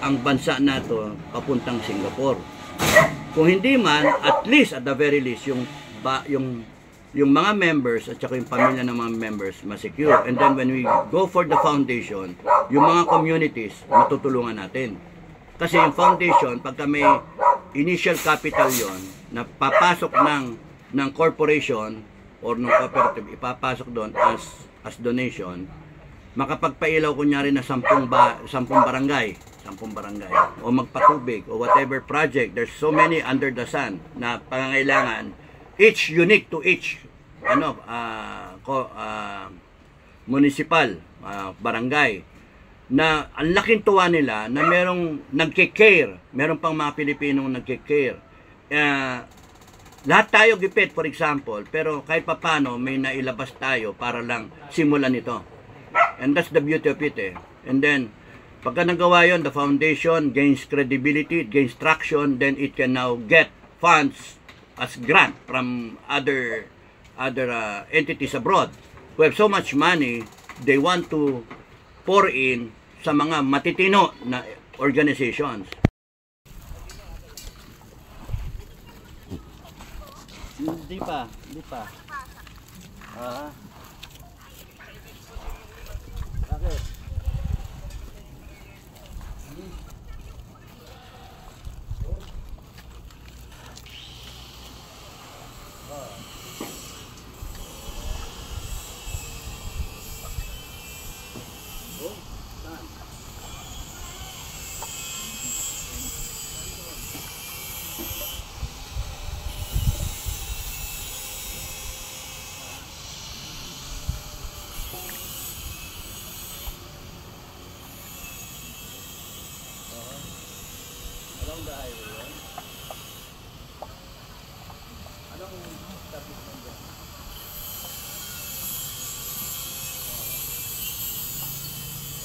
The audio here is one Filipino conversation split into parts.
ang bansa nato papuntang Singapore. Kung hindi man, at least, at the very least, yung mga members at saka yung pamilya ng mga members masecure. And then when we go for the foundation, yung mga communities, matutulungan natin. Kasi yung foundation, pagka may initial capital yon na papasok ng corporation or ng cooperative, ipapasok doon as donation, makapagpailaw kunyari na 10 barangay o magpatubig o whatever project. There's so many under the sun na pangangailangan, each unique to each municipal barangay, na ang laking tuwa nila na merong nagke-care, meron pang mga Pilipinong nagke-care. Lahat tayo gipit, for example, pero kahit papano may nailabas tayo para lang simulan ito. And that's the beauty of it. And then, pagka nagawa yun, the foundation gains credibility, it gains traction, then it can now get funds as grant from other entities abroad who have so much money they want to pour in sa mga matitino na organizations. Hindi pa. Bakit? Along the highway, yan? Anong establishment yan?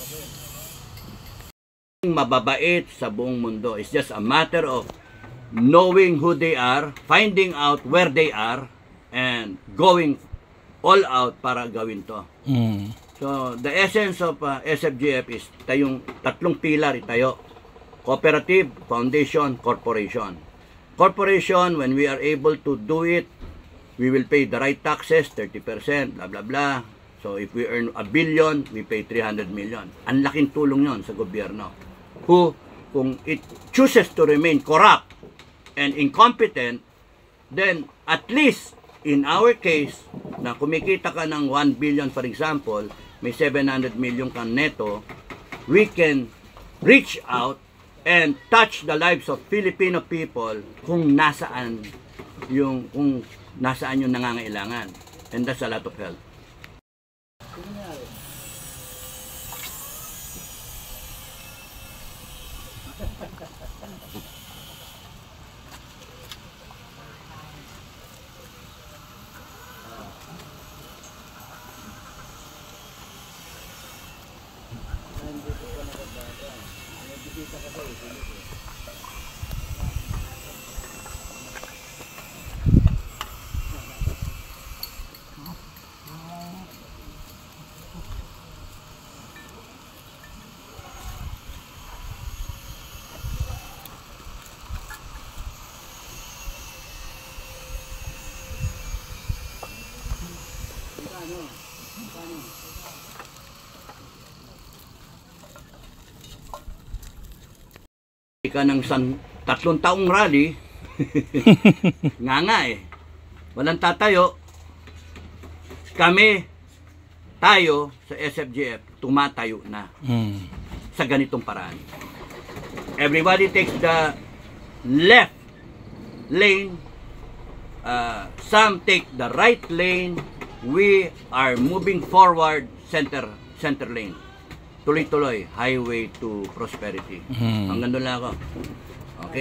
Okay. Mababait sa buong mundo. It's just a matter of knowing who they are, finding out where they are, and going all out para gawin to. So, the essence of SFGF is tayong tatlong pilar itayo. Cooperative, foundation, corporation. Corporation, when we are able to do it, we will pay the right taxes, 30%, blah, blah, blah. So, if we earn 1 billion, we pay 300 million. Ang laking tulong yon sa gobyerno. Who, kung it chooses to remain corrupt and incompetent, then at least, in our case, na kumikita ka ng 1 billion, for example, may 700 million kang neto, we can reach out and touch the lives of Filipino people kung nasaan yung nangangailangan. And that's a lot of help. Ka ng 3 taong rally nga walang tatayo, tayo sa SFGF tumatayo na sa ganitong paraan. Everybody takes the left lane, some take the right lane. We are moving forward, center lane. Tuloy-tuloy, highway to prosperity. Hanggang doon lang ako.